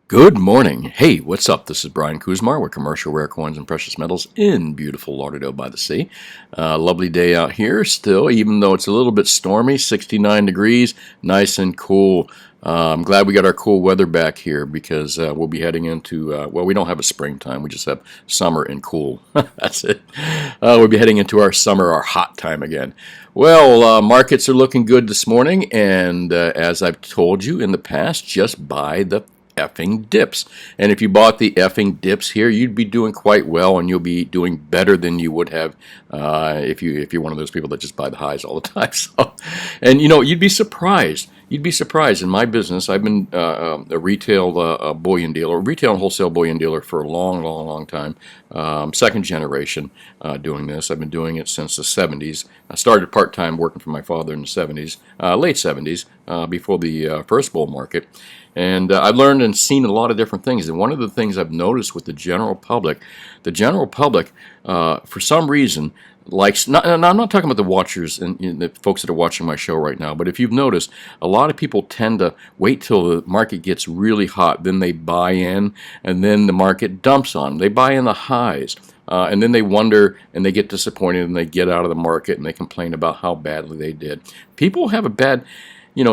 Good morning. Hey, what's up? This is Brian Kuzmar with Commercial Rare Coins and Precious Metals in beautiful Lauderdale by the Sea. Lovely day out here still, even though it's a little bit stormy, 69 degrees, nice and cool. I'm glad we got our cool weather back here because we'll be heading into, well, we don't have a springtime. We just have summer and cool. That's it. We'll be heading into our summer, our hot time again. Well, markets are looking good this morning, and as I've told you in the past, just buy the effing dips. And if you bought the effing dips here, you'd be doing quite well, and you'll be doing better than you would have if you're one of those people that just buy the highs all the time. So, and you'd be surprised. You'd be surprised. In my business, I've been a retail bullion dealer, retail and wholesale bullion dealer for a long time. Second generation doing this. I've been doing it since the 70s. I started part-time working for my father in the 70s, late 70s, before the first bull market. And I've learned and seen a lot of different things. And one of the things I've noticed with the general public, for some reason, likes, I'm not talking about the watchers and the folks that are watching my show right now, but if you've noticed, a lot of people tend to wait till the market gets really hot, then they buy in, and then the market dumps on them. They buy in the highs. And then they wonder and they get disappointed and they get out of the market and they complain about how badly they did. People have a bad...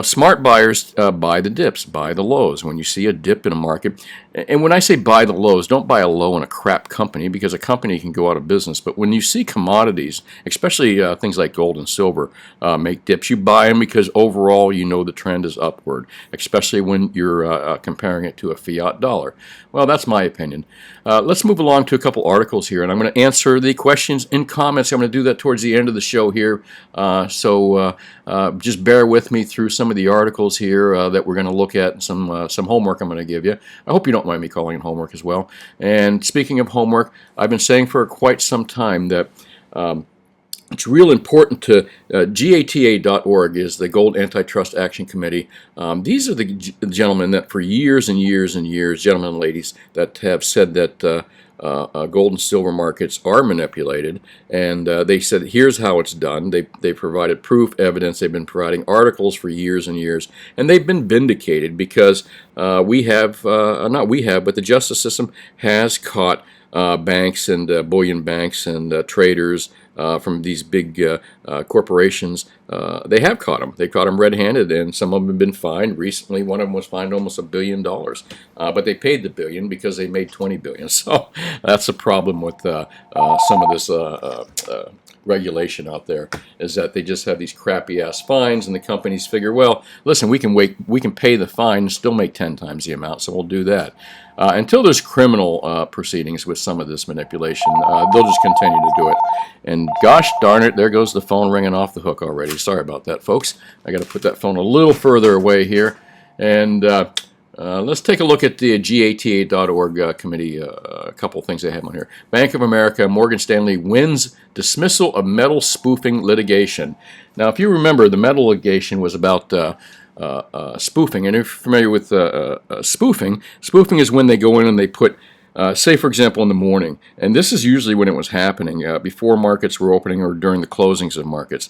smart buyers buy the dips, buy the lows. When you see a dip in a market, and when I say buy the lows, don't buy a low in a crap company because a company can go out of business. But when you see commodities, especially things like gold and silver, make dips, you buy them because overall you know the trend is upward, especially when you're comparing it to a fiat dollar. Well, that's my opinion. Let's move along to a couple articles here, and I'm going to answer the questions in comments. I'm going to do that towards the end of the show here, so just bear with me through some of the articles here that we're going to look at, some homework I'm going to give you. I hope you don't mind me calling it homework as well. And speaking of homework, I've been saying for quite some time that it's real important to GATA.org is the Gold Antitrust Action Committee. These are the gentlemen that for years and years and years, gentlemen and ladies, that have said that gold and silver markets are manipulated, and they said here's how it's done. They provided proof, evidence. They've been providing articles for years and years, and they've been vindicated because not we have, but the justice system has caught banks and bullion banks and traders from these big corporations. They have caught them. They caught them red-handed, and some of them have been fined. Recently, one of them was fined almost $1 billion, but they paid the billion because they made $20 billion. So that's a problem with some of this regulation out there, is that they just have these crappy-ass fines, and the companies figure, well, listen, we can pay the fine and still make 10 times the amount, so we'll do that. Until there's criminal proceedings with some of this manipulation, they'll just continue to do it. And gosh darn it, there goes the phone ringing off the hook already. Sorry about that, folks. I got to put that phone a little further away here. And let's take a look at the GATA.org committee, a couple of things they have on here. Bank of America, Morgan Stanley wins dismissal of metal spoofing litigation. Now, if you remember, the metal litigation was about spoofing. And if you're familiar with spoofing is when they go in and they put, say, for example, in the morning, and this is usually when it was happening, before markets were opening or during the closings of markets,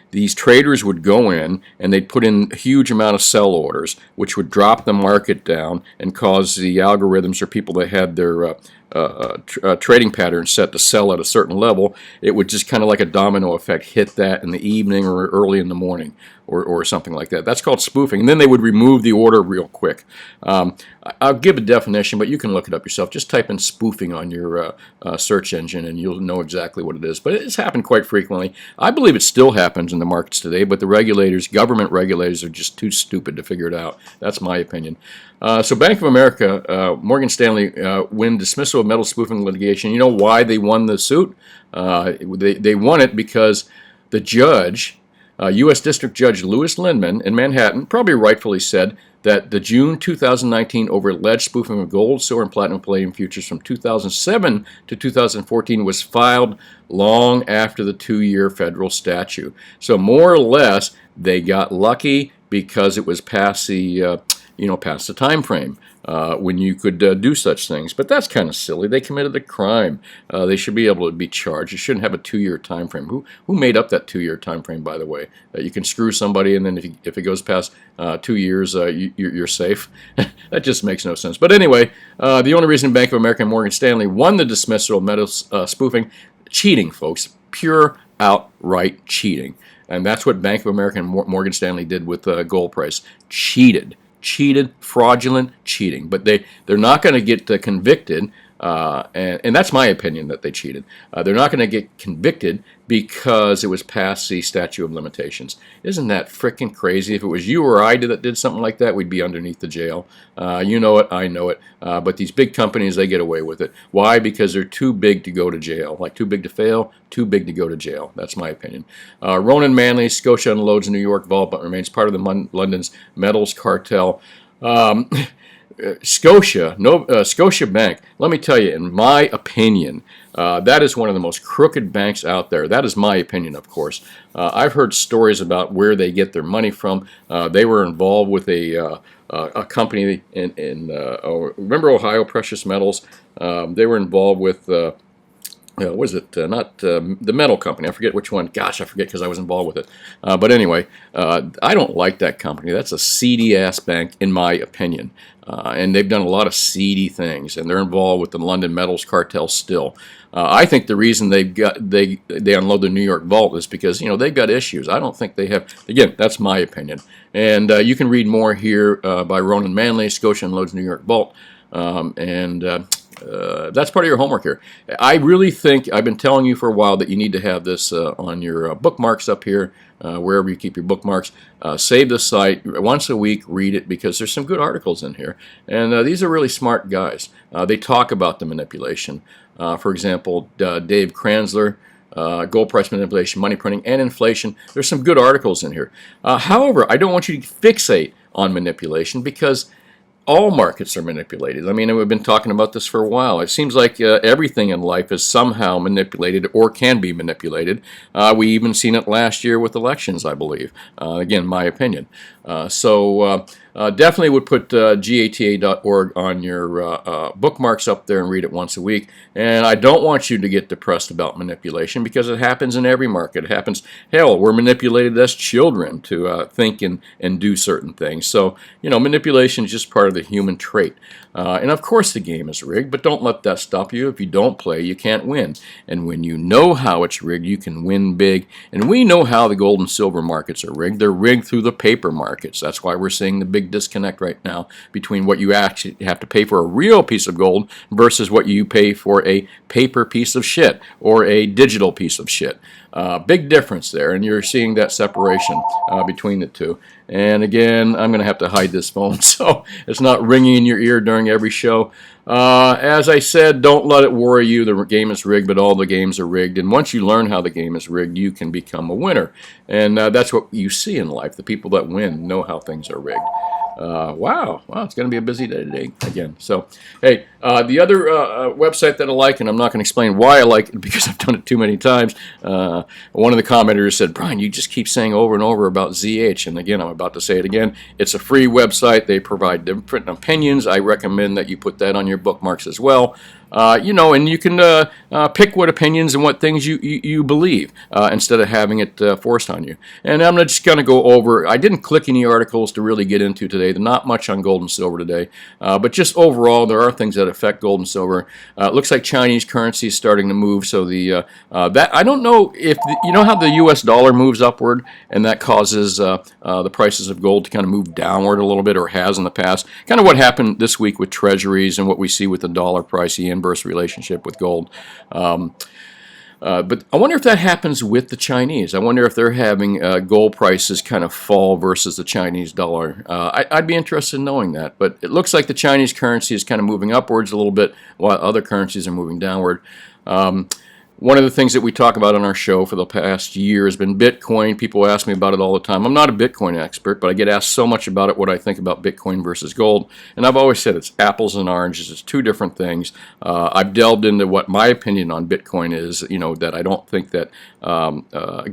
these traders would go in and they'd put in a huge amount of sell orders, which would drop the market down and cause the algorithms or people that had their trading pattern set to sell at a certain level, it would just kind of like a domino effect hit that in the evening or early in the morning or something like that. That's called spoofing. And then they would remove the order real quick. I'll give a definition, but you can look it up yourself. Just type in spoofing on your search engine and you'll know exactly what it is. But it's happened quite frequently. I believe it still happens in the markets today, but the regulators, government regulators, are just too stupid to figure it out. That's my opinion. So Bank of America, Morgan Stanley win dismissal of metal spoofing litigation. You know why they won the suit? They won it because the judge, U.S. District Judge Louis Lindman in Manhattan, probably rightfully said that the June 2019 over alleged spoofing of gold, silver, and platinum palladium futures from 2007 to 2014 was filed long after the 2-year federal statute. So more or less, they got lucky because it was past the past the time frame when you could do such things. But that's kind of silly. They committed a crime. They should be able to be charged. You shouldn't have a 2-year time frame. Who made up that 2-year time frame, by the way? You can screw somebody, and then if it goes past 2 years, you're safe. That just makes no sense. But anyway, the only reason Bank of America and Morgan Stanley won the dismissal of metals spoofing, cheating, folks, pure outright cheating. And that's what Bank of America and Morgan Stanley did with gold price. Cheated, fraudulent cheating. But they're not going to get convicted, and that's my opinion that they cheated. They're not going to get convicted because it was past the statute of limitations. Isn't that freaking crazy? If it was you or I that did something like that, we'd be underneath the jail. You know it, I know it. But these big companies, they get away with it. Why? Because they're too big to go to jail. Like too big to fail, too big to go to jail. That's my opinion. Ronan Manley, Scotia unloads New York vault, but remains part of the London's metals cartel. Scotia Bank, let me tell you, in my opinion, that is one of the most crooked banks out there. That is my opinion, of course. I've heard stories about where they get their money from. They were involved with a company remember Ohio Precious Metals? They were involved with was it not the metal company? I forget which one. Gosh, I forget because I was involved with it. But anyway, I don't like that company. That's a seedy-ass bank, in my opinion. And they've done a lot of seedy things, and they're involved with the London metals cartel still. I think the reason they unload the New York vault is because they've got issues. I don't think they have. Again, that's my opinion. And you can read more here by Ronan Manley, Scotia unloads New York vault, that's part of your homework here. I really think, I've been telling you for a while that you need to have this on your bookmarks up here, wherever you keep your bookmarks. Save the site once a week, read it, because there's some good articles in here. And these are really smart guys. They talk about the manipulation. For example, Dave Kranzler, gold price manipulation, money printing, and inflation. There's some good articles in here. However, I don't want you to fixate on manipulation, because all markets are manipulated. I mean, we've been talking about this for a while. It seems like everything in life is somehow manipulated or can be manipulated. We even seen it last year with elections, I believe. Again, my opinion. Definitely would put gata.org on your bookmarks up there and read it once a week. And I don't want you to get depressed about manipulation, because it happens in every market. It happens. Hell, we're manipulated as children to think and do certain things. So, manipulation is just part of the human trait. And of course the game is rigged, but don't let that stop you. If you don't play, you can't win. And when you know how it's rigged, you can win big. And we know how the gold and silver markets are rigged. They're rigged through the paper markets. That's why we're seeing the big disconnect right now between what you actually have to pay for a real piece of gold versus what you pay for a paper piece of shit or a digital piece of shit. Big difference there, and you're seeing that separation between the two. And again, I'm going to have to hide this phone so it's not ringing in your ear during every show. As I said, don't let it worry you. The game is rigged, but all the games are rigged. And once you learn how the game is rigged, you can become a winner. And that's what you see in life. The people that win know how things are rigged. Wow, it's going to be a busy day today again. So, hey, the other website that I like, and I'm not going to explain why I like it because I've done it too many times. One of the commenters said, Brian, you just keep saying over and over about ZH. And again, I'm about to say it again. It's a free website. They provide different opinions. I recommend that you put that on your bookmarks as well. And you can pick what opinions and what things you believe instead of having it forced on you. And I'm just going to go over, I didn't click any articles to really get into today. There's not much on gold and silver today. But just overall, there are things that affect gold and silver. It looks like Chinese currency is starting to move. So I don't know if, you know how the US dollar moves upward and that causes the prices of gold to kind of move downward a little bit, or has in the past. Kind of what happened this week with treasuries and what we see with the dollar price, the inverse relationship with gold. But I wonder if that happens with the Chinese. I wonder if they're having gold prices kind of fall versus the Chinese dollar. I'd be interested in knowing that. But it looks like the Chinese currency is kind of moving upwards a little bit while other currencies are moving downward. One of the things that we talk about on our show for the past year has been Bitcoin. People ask me about it all the time. I'm not a Bitcoin expert, but I get asked so much about it, what I think about Bitcoin versus gold. And I've always said it's apples and oranges. It's two different things. I've delved into what my opinion on Bitcoin is, that I don't think that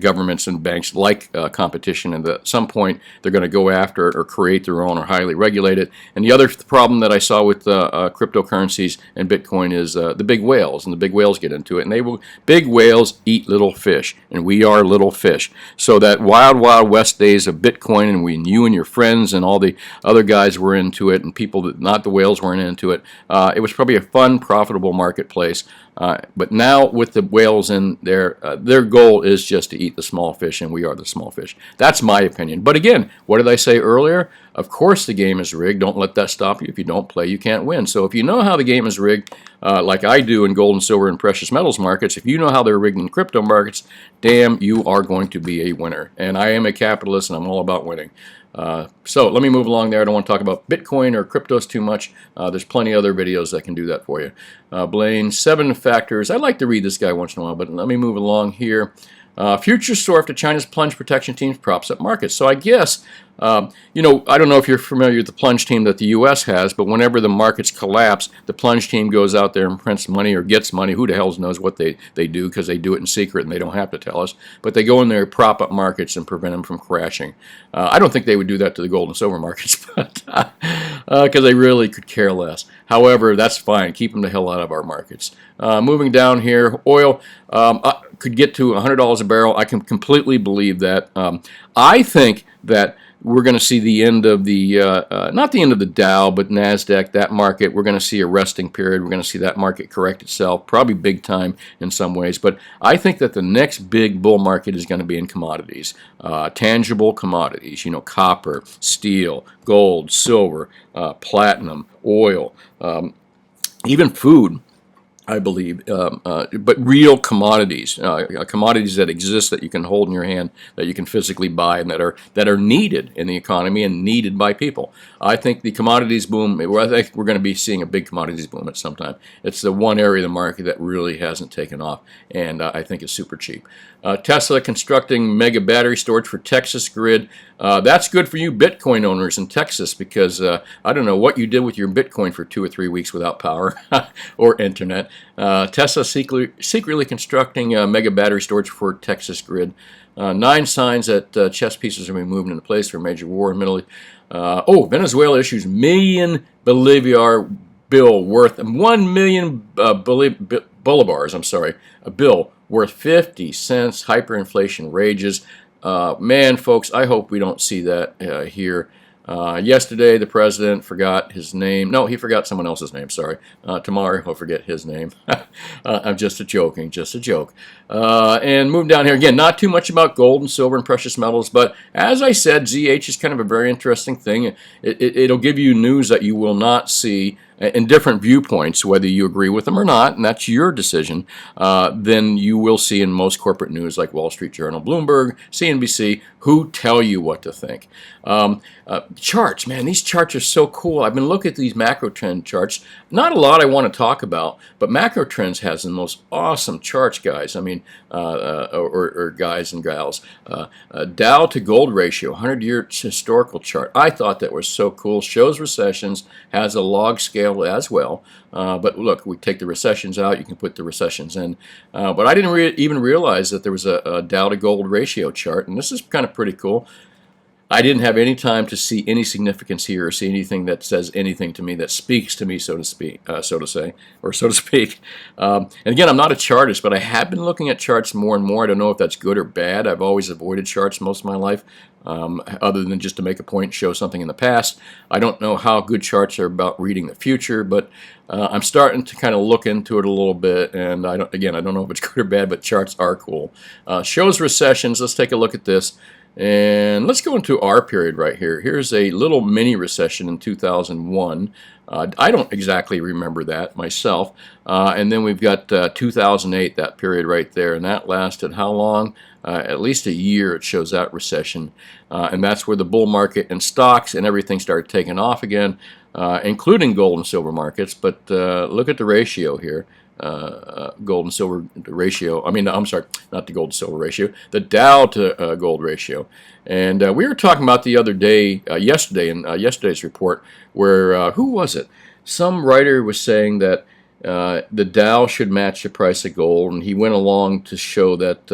governments and banks like competition, and that at some point they're going to go after it or create their own or highly regulate it. And the other problem that I saw with cryptocurrencies and Bitcoin is the big whales, and the big whales get into it, and big whales eat little fish, and we are little fish. So that wild, wild west days of Bitcoin, and when you and your friends and all the other guys were into it, and people that not the whales weren't into it, it was probably a fun, profitable marketplace. But now with the whales in there, their goal is just to eat the small fish, and we are the small fish. That's my opinion. But again, what did I say earlier? Of course the game is rigged. Don't let that stop you. If you don't play, you can't win. So if you know how the game is rigged, like I do in gold and silver and precious metals markets, if you know how they're rigged in crypto markets, damn, you are going to be a winner. And I am a capitalist, and I'm all about winning. So let me move along there. I don't want to talk about Bitcoin or cryptos too much. There's plenty of other videos that can do that for you. Blaine, 7 factors. I like to read this guy once in a while, but let me move along here. Futures soar after China's plunge protection teams props up markets. So I guess, I don't know if you're familiar with the plunge team that the U.S. has, but whenever the markets collapse, the plunge team goes out there and prints money or gets money. Who the hell knows what they do, because they do it in secret and they don't have to tell us. But they go in there, prop up markets, and prevent them from crashing. I don't think they would do that to the gold and silver markets, but because they really could care less. However, that's fine. Keep them the hell out of our markets. Moving down here, oil could get to $100 a barrel. I can completely believe that. I think that we're going to see the end of the, not the end of the Dow, but NASDAQ, that market. We're going to see a resting period. We're going to see that market correct itself, probably big time in some ways. But I think that the next big bull market is going to be in commodities, tangible commodities, copper, steel, gold, silver, platinum, oil, even food. I believe, but real commodities, commodities that exist that you can hold in your hand, that you can physically buy, and that are needed in the economy and needed by people. I think the commodities boom. I think we're going to be seeing a big commodities boom at some time. It's the one area of the market that really hasn't taken off, and I think it's super cheap. Tesla constructing mega battery storage for Texas grid. That's good for you Bitcoin owners in Texas, because I don't know what you did with your Bitcoin for 2 or 3 weeks without power or internet. Tesla secretly constructing mega battery storage for Texas grid. 9 signs that chess pieces are being moved into place for a major war in the Middle East. Venezuela issues million bolivar bill worth 1 million bolivars. I'm sorry, a bill worth 50 cents. Hyperinflation rages. Man, folks, I hope we don't see that here. Yesterday, the president forgot his name. No, he forgot someone else's name, sorry. Tomorrow, he'll forget his name. I'm just joking, just a joke. And moving down here, again, not too much about gold and silver and precious metals, but as I said, ZH is kind of a very interesting thing. It'll give you news that you will not see in different viewpoints, whether you agree with them or not, and that's your decision, then you will see in most corporate news like Wall Street Journal, Bloomberg, CNBC, who tell you what to think. Charts, man, these charts are so cool. I've been looking at these macro trend charts. Not a lot I want to talk about, but macro trends has the most awesome charts, guys. I mean, or guys and gals. Dow to gold ratio, 100-year historical chart. I thought that was so cool. Shows recessions, has a log scale as well. But look, we take the recessions out, you can put the recessions in. But I didn't even realize that there was a Dow to gold ratio chart, and this is kind of pretty cool. I didn't have any time to see any significance here or see anything that says anything to me, that speaks to me, so to speak. And again, I'm not a chartist, but I have been looking at charts more and more. I don't know if that's good or bad. I've always avoided charts most of my life, other than just to make a point, show something in the past. I don't know how good charts are about reading the future, but I'm starting to kind of look into it a little bit. And I don't know if it's good or bad, but charts are cool. Shows recessions. Let's take a look at this. And let's go into our period right here. Here's a little mini recession in 2001. I don't exactly remember that myself. And then we've got 2008, that period right there. And that lasted how long? At least a year. It shows that recession. And that's where the bull market and stocks and everything started taking off again, including gold and silver markets. But look at the ratio here. gold and silver ratio. I mean, I'm sorry, not the gold to silver ratio, the Dow to gold ratio. And we were talking about the other day, yesterday, in yesterday's report, where, who was it? Some writer was saying that the Dow should match the price of gold, and he went along to show that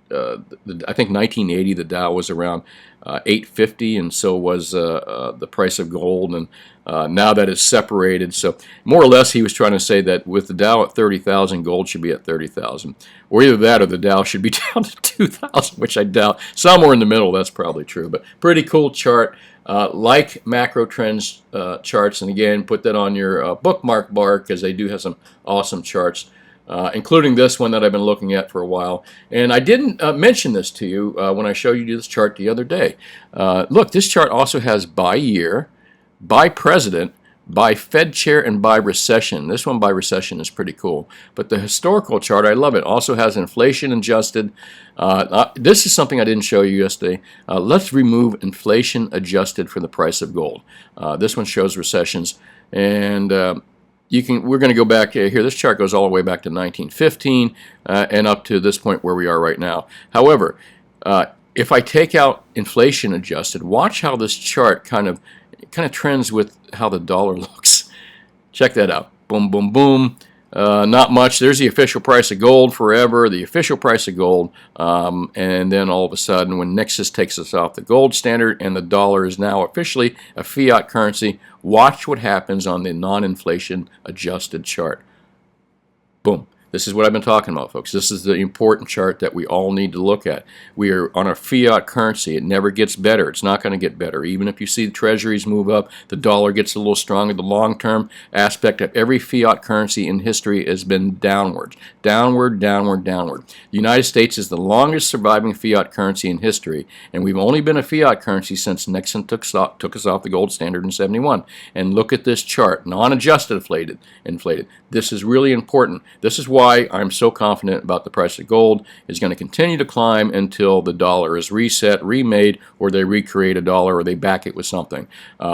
I think 1980 the Dow was around 850, and so was the price of gold. And now that it's separated, so more or less he was trying to say that with the Dow at 30,000, gold should be at 30,000, or either that or the Dow should be down to 2,000, which I doubt. Somewhere in the middle, that's probably true. But pretty cool chart. Like macro trends charts, and again, put that on your bookmark bar because they do have some awesome charts, including this one that I've been looking at for a while. And I didn't mention this to you when I showed you this chart the other day. Look, this chart also has by year, by president, by Fed chair, and by recession. This one by recession is pretty cool. But the historical chart, I love it. Also has inflation adjusted. This is something I didn't show you yesterday. Let's remove inflation adjusted for the price of gold. This one shows recessions. And we're going to go back here. This chart goes all the way back to 1915 and up to this point where we are right now. However, if I take out inflation adjusted, watch how this chart kind of trends with how the dollar looks. Check that out. Boom, boom, boom. Not much. There's the official price of gold forever, the official price of gold, and then all of a sudden when Nixon takes us off the gold standard and the dollar is now officially a fiat currency, watch what happens on the non-inflation adjusted chart. Boom. This is what I've been talking about, folks. This is the important chart that we all need to look at. We are on a fiat currency. It never gets better. It's not going to get better. Even if you see the treasuries move up, the dollar gets a little stronger. The long-term aspect of every fiat currency in history has been downwards. Downward, downward, downward. The United States is the longest surviving fiat currency in history, and we've only been a fiat currency since Nixon took us off the gold standard in 71. And look at this chart, non-adjusted inflated. This is really important. This is why I'm so confident about the price of gold is going to continue to climb until the dollar is reset, remade, or they recreate a dollar or they back it with something.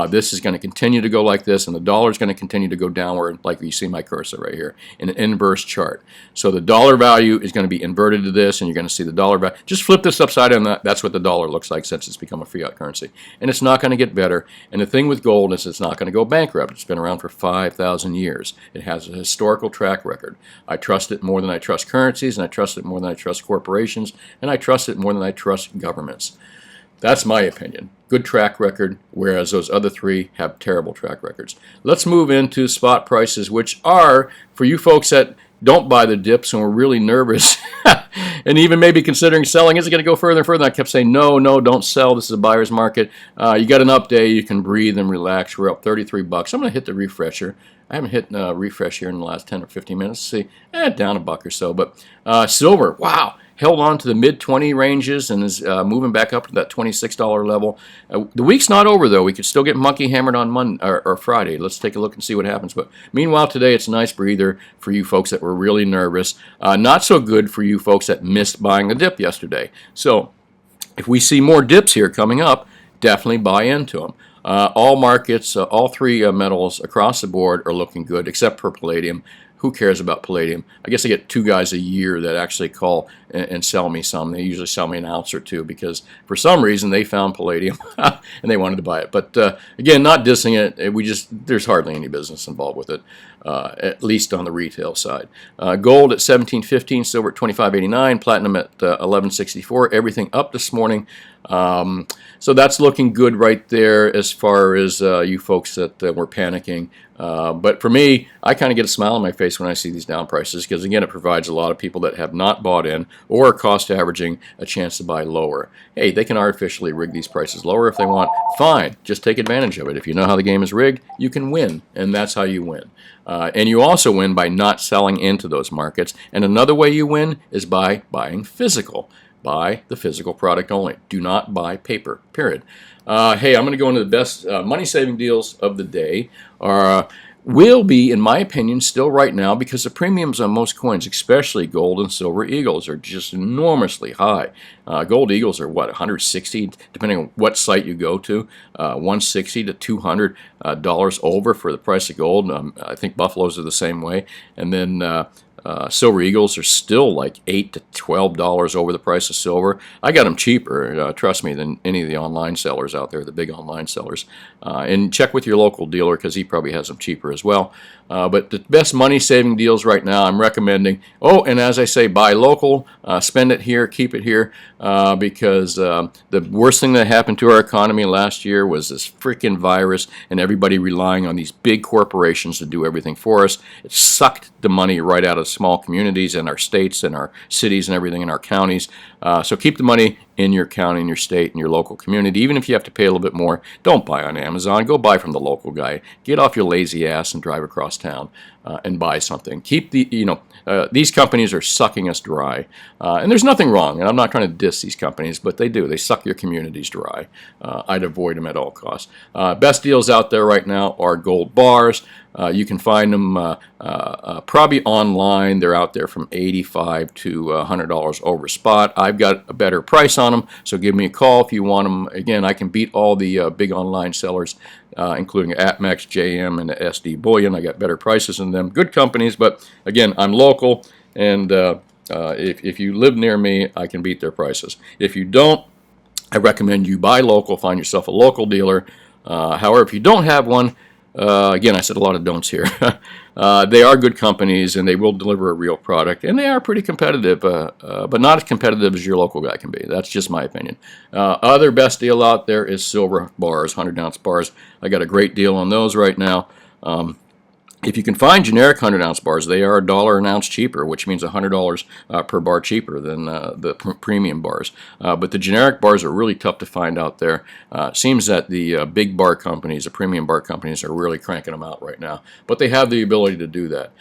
This is going to continue to go like this, and the dollar is going to continue to go downward, like you see my cursor right here, in an inverse chart. So the dollar value is going to be inverted to this, and you're going to see the dollar value. Just flip this upside down. That's what the dollar looks like since it's become a fiat currency. And it's not going to get better. And the thing with gold is it's not going to go bankrupt. It's been around for 5,000 years. It has a historical track record. I trust it more than I trust currencies, and I trust it more than I trust corporations, and I trust it more than I trust governments. That's my opinion. Good track record, whereas those other three have terrible track records. Let's move into spot prices, which are, for you folks that don't buy the dips and we're really nervous and even maybe considering selling, is it going to go further and further? And I kept saying, no, don't sell. This is a buyer's market. You got an up day. You can breathe and relax. We're up 33 bucks. I'm going to hit the refresher. I haven't hit refresh here in the last 10 or 15 minutes. See, down a buck or so. But silver, wow, held on to the mid-20 ranges and is moving back up to that $26 level. The week's not over, though. We could still get monkey hammered on Monday or Friday. Let's take a look and see what happens. But meanwhile, today it's a nice breather for you folks that were really nervous. Not so good for you folks that missed buying the dip yesterday. So if we see more dips here coming up, definitely buy into them. All markets, all three metals across the board are looking good, except for palladium. Who cares about palladium? I guess I get 2 guys a year that actually call and sell me some. They usually sell me an ounce or two because for some reason they found palladium and they wanted to buy it. But again, not dissing it. There's hardly any business involved with it, at least on the retail side. Gold at $17.15, silver at $25.89, platinum at $11.64. Everything up this morning. So that's looking good right there as far as you folks that were panicking. But for me, I kind of get a smile on my face when I see these down prices because, again, it provides a lot of people that have not bought in or are cost averaging a chance to buy lower. Hey, they can artificially rig these prices lower if they want. Fine. Just take advantage of it. If you know how the game is rigged, you can win, and that's how you win. And you also win by not selling into those markets. And another way you win is by buying physical. Buy the physical product only. Do not buy paper, period. Hey, I'm going to go into the best money-saving deals of the day. will be, in my opinion, still right now, because the premiums on most coins, especially gold and silver eagles, are just enormously high. Gold eagles are what, 160, depending on what site you go to, 160 to $200 over for the price of gold. I think buffaloes are the same way, and then silver eagles are still like $8 to $12 over the price of silver. I got them cheaper, trust me, than any of the online sellers out there, the big online sellers. And check with your local dealer, because he probably has them cheaper as well. But the best money-saving deals right now, I'm recommending. Oh, and as I say, buy local, spend it here, keep it here, because the worst thing that happened to our economy last year was this freaking virus and everybody relying on these big corporations to do everything for us. It sucked the money right out of small communities and our states and our cities and everything in our counties. So keep the money in your county, in your state, in your local community. Even if you have to pay a little bit more, don't buy on Amazon. Go buy from the local guy. Get off your lazy ass and drive across town and buy something. Keep the, these companies are sucking us dry. And there's nothing wrong, and I'm not trying to diss these companies, but they do. They suck your communities dry. I'd avoid them at all costs. Best deals out there right now are gold bars. You can find them probably online. They're out there from $85 to $100 over spot. I've got a better price on them, so give me a call if you want them. Again, I can beat all the big online sellers, including APMEX, JM, and SD Bullion. I got better prices than them. Good companies, but again, I'm local, and if you live near me, I can beat their prices. If you don't, I recommend you buy local, find yourself a local dealer. However, if you don't have one, again, I said a lot of don'ts here. They are good companies, and they will deliver a real product, and they are pretty competitive, but not as competitive as your local guy can be. That's just my opinion. Other best deal out there is silver bars, 100-ounce bars. I got a great deal on those right now. If you can find generic 100-ounce bars, they are $1 an ounce cheaper, which means $100 per bar cheaper than the premium bars. But the generic bars are really tough to find out there. It seems that the big bar companies, the premium bar companies, are really cranking them out right now. But they have the ability to do that.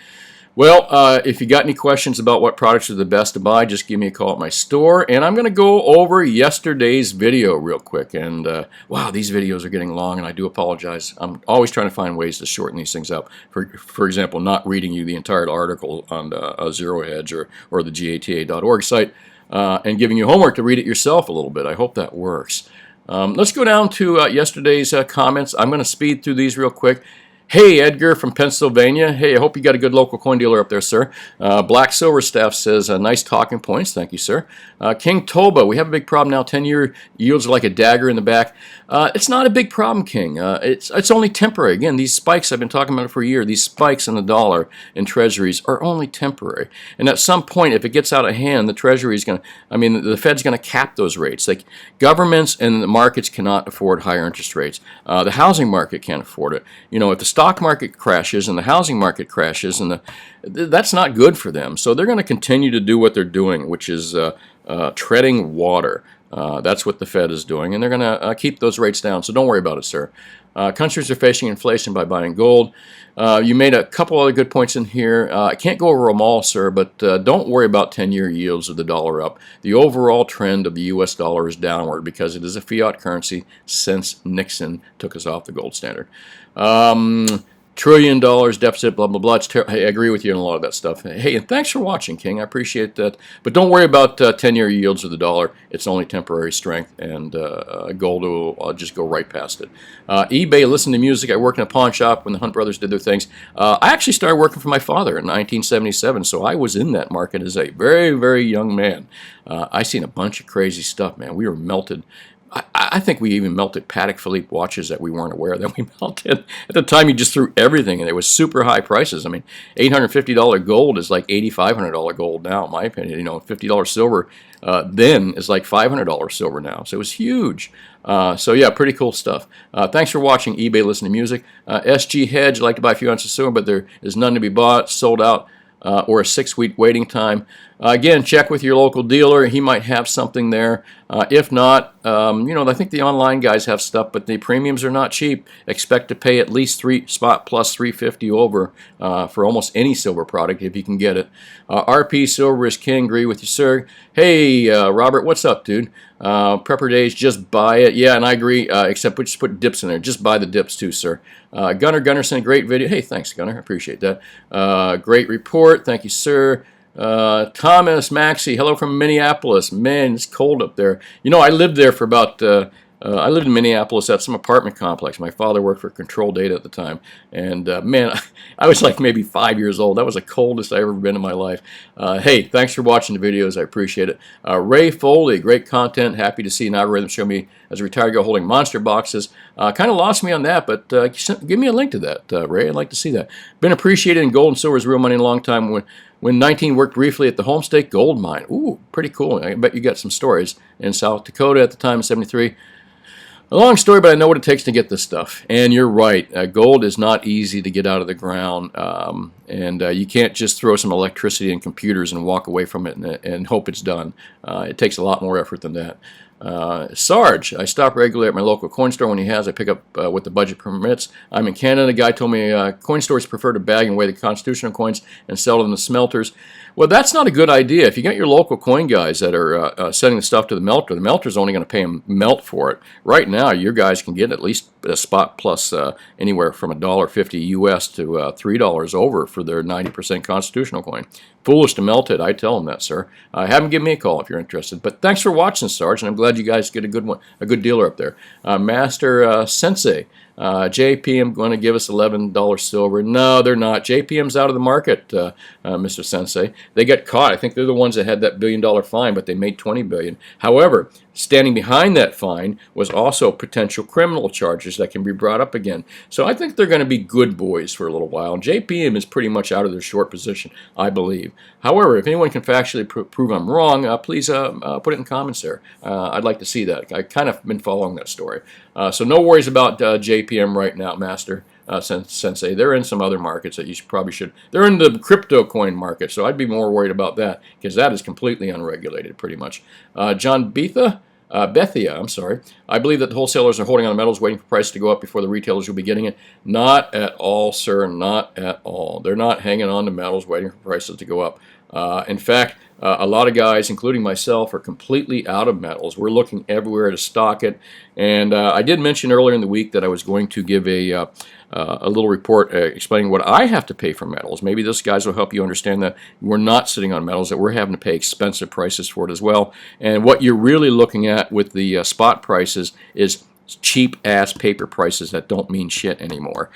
Well, if you got any questions about what products are the best to buy, just give me a call at my store. And I'm going to go over yesterday's video real quick. And wow, these videos are getting long, and I do apologize. I'm always trying to find ways to shorten these things up. For example, not reading you the entire article on Zero Hedge or the gata.org site, and giving you homework to read it yourself a little bit. I hope that works. Let's go down to yesterday's comments. I'm going to speed through these real quick. Hey, Edgar from Pennsylvania. Hey, I hope you got a good local coin dealer up there, sir. Black Silver Staff says, nice talking points. Thank you, sir. King Toba, we have a big problem now. 10-year yields are like a dagger in the back. It's not a big problem, King. It's only temporary. Again, these spikes, I've been talking about it for a year, these spikes in the dollar in treasuries are only temporary. And at some point, if it gets out of hand, the treasury is going to, the Fed's going to cap those rates. Like, governments and the markets cannot afford higher interest rates. The housing market can't afford it. If the stock market crashes and the housing market crashes, and that's not good for them. So they're going to continue to do what they're doing, which is treading water. That's what the Fed is doing, and they're going to keep those rates down. So don't worry about it, sir. Countries are facing inflation by buying gold. You made a couple other good points in here. I can't go over them all, sir, but don't worry about 10-year yields of the dollar up. The overall trend of the U.S. dollar is downward because it is a fiat currency since Nixon took us off the gold standard. $1 trillion deficit, blah, blah, blah. Hey, I agree with you on a lot of that stuff. Hey, and thanks for watching, King. I appreciate that. But don't worry about 10-year yields of the dollar. It's only temporary strength, and gold will just go right past it. eBay, listen to music. I worked in a pawn shop when the Hunt brothers did their things. I actually started working for my father in 1977, so I was in that market as a very, very young man. I seen a bunch of crazy stuff, man. We were melted. I think we even melted Patek Philippe watches that we weren't aware that we melted. At the time, you just threw everything, and it was super high prices. $850 gold is like $8,500 gold now, in my opinion. $50 silver then is like $500 silver now. So it was huge. So yeah, pretty cool stuff. Thanks for watching eBay Listen to Music. SG Hedge, I'd like to buy a few ounces of silver, but there is none to be bought, sold out. Or a 6-week waiting time. Again, check with your local dealer. He might have something there. If not, I think the online guys have stuff, but the premiums are not cheap. Expect to pay at least spot plus $350 over for almost any silver product if you can get it. RP Silver is king. Agree with you, sir. Hey, Robert, what's up, dude? Prepper days, just buy it. Yeah, and I agree, except just put dips in there. Just buy the dips too, sir. Gunnar Gunnarsson, great video. Hey, thanks, Gunnar. I appreciate that. Great report. Thank you, sir. Thomas Maxey, hello from Minneapolis. Man, it's cold up there. You know, I lived there for about... I lived in Minneapolis at some apartment complex. My father worked for Control Data at the time. And man, I was like maybe 5 years old. That was the coldest I've ever been in my life. Hey, thanks for watching the videos. I appreciate it. Ray Foley, great content. Happy to see an algorithm show me as a retired guy holding monster boxes. Kind of lost me on that, but give me a link to that, Ray. I'd like to see that. Been appreciated in gold and silver as real money in a long time. When 19 worked briefly at the Homestake Gold Mine. Ooh, pretty cool. I bet you got some stories. In South Dakota at the time in 73. A long story, but I know what it takes to get this stuff. And you're right, gold is not easy to get out of the ground, and you can't just throw some electricity and computers and walk away from it and hope it's done. It takes a lot more effort than that. Sarge, I stop regularly at my local coin store when he has. I pick up what the budget permits. I'm in Canada. The guy told me coin stores prefer to bag and weigh the constitutional coins and sell them to smelters. Well, that's not a good idea. If you got your local coin guys that are sending the stuff to the melter's only going to pay them melt for it. Right now, your guys can get at least a spot plus anywhere from $1.50 US to $3 over for their 90% constitutional coin. Foolish to melt it. I tell them that, sir. Have them give me a call if you're interested. But thanks for watching, Sarge, and I'm glad you guys get a good dealer up there. Master Sensei. JPM going to give us $11 silver. No, they're not. JPM's out of the market, Mr. Sensei. They got caught. I think they're the ones that had that $1 billion fine, but they made $20 billion. However, standing behind that fine was also potential criminal charges that can be brought up again. So I think they're going to be good boys for a little while. JPM is pretty much out of their short position, I believe. However, if anyone can factually prove I'm wrong, please put it in the comments there. I'd like to see that. I've kind of been following that story. So no worries about JPM right now, Master Sensei. They're in some other markets that you probably should. They're in the crypto coin market, so I'd be more worried about that because that is completely unregulated, pretty much. John Bethia, I'm sorry. I believe that the wholesalers are holding on to metals, waiting for prices to go up before the retailers will be getting it. Not at all, sir. Not at all. They're not hanging on to metals, waiting for prices to go up. In fact, a lot of guys, including myself, are completely out of metals. We're looking everywhere to stock it. And I did mention earlier in the week that I was going to give a little report explaining what I have to pay for metals. Maybe this, guys, will help you understand that we're not sitting on metals, that we're having to pay expensive prices for it as well. And what you're really looking at with the spot prices is cheap-ass paper prices that don't mean shit anymore.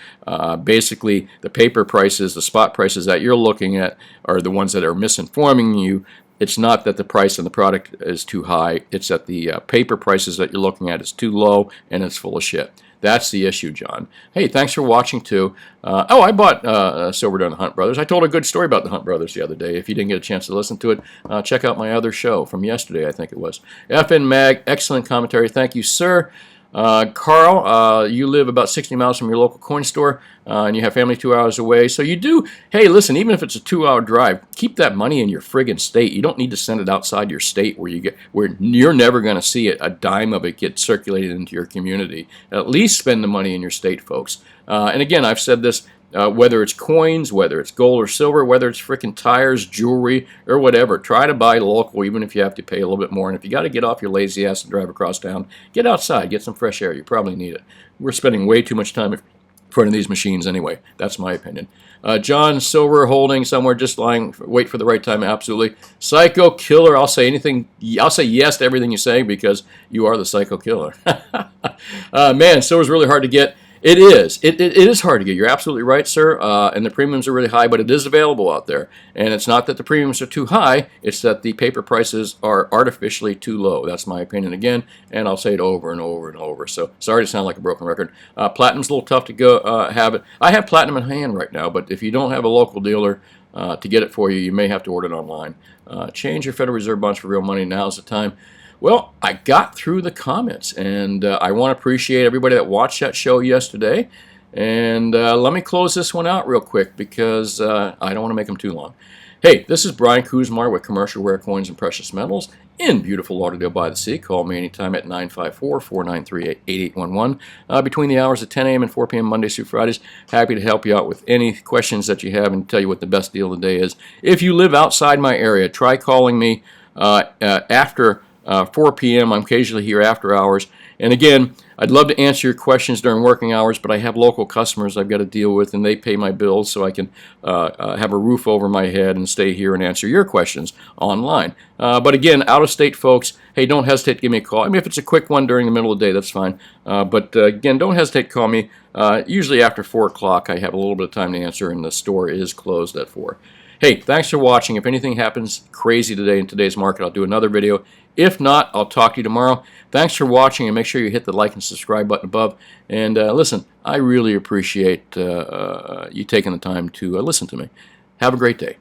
Basically, the paper prices, the spot prices that you're looking at are the ones that are misinforming you. It's not that the price on the product is too high. It's that the paper prices that you're looking at is too low, and it's full of shit. That's the issue, John. Hey, thanks for watching, too. I bought silver during the Hunt Brothers. I told a good story about the Hunt Brothers the other day. If you didn't get a chance to listen to it, check out my other show from yesterday, I think it was. FN Mag, excellent commentary. Thank you, sir. Carl, you live about 60 miles from your local coin store, and you have family 2 hours away. So you do, hey, listen, even if it's a 2-hour drive, keep that money in your friggin' state. You don't need to send it outside your state where you're never going to see it, a dime of it get circulated into your community. At least spend the money in your state, folks. And again, I've said this, whether it's coins, whether it's gold or silver, whether it's frickin' tires, jewelry, or whatever, try to buy local, even if you have to pay a little bit more. And if you got to get off your lazy ass and drive across town, get outside, get some fresh air. You probably need it. We're spending way too much time in front of these machines anyway. That's my opinion. John Silver holding somewhere, just lying, wait for the right time, absolutely. Psycho Killer, I'll say anything, I'll say yes to everything you say because you are the Psycho Killer. Man, silver's really hard to get. It is. It is hard to get. You're absolutely right, sir. And the premiums are really high, but it is available out there. And it's not that the premiums are too high. It's that the paper prices are artificially too low. That's my opinion again, and I'll say it over and over and over. So sorry to sound like a broken record. Platinum's a little tough to go have it. I have platinum in hand right now, but if you don't have a local dealer to get it for you, you may have to order it online. Change your Federal Reserve bonds for real money. Now's the time. Well, I got through the comments, and I want to appreciate everybody that watched that show yesterday. And let me close this one out real quick because I don't want to make them too long. Hey, this is Brian Kuzmar with Commercial Rare Coins and Precious Metals in beautiful Lauderdale by the Sea. Call me anytime at 954-493-8811 between the hours of 10 a.m. and 4 p.m. Mondays through Fridays. Happy to help you out with any questions that you have and tell you what the best deal of the day is. If you live outside my area, try calling me after 4 p.m. I'm occasionally here after hours. And again, I'd love to answer your questions during working hours, but I have local customers I've got to deal with, and they pay my bills so I can have a roof over my head and stay here and answer your questions online. But again, out-of-state folks, hey, don't hesitate to give me a call. I mean, if it's a quick one during the middle of the day, that's fine. But again, don't hesitate to call me. Usually after 4 o'clock, I have a little bit of time to answer, and the store is closed at 4. Hey, thanks for watching. If anything happens crazy today in today's market, I'll do another video. If not, I'll talk to you tomorrow. Thanks for watching, and make sure you hit the like and subscribe button above. And listen, I really appreciate you taking the time to listen to me. Have a great day.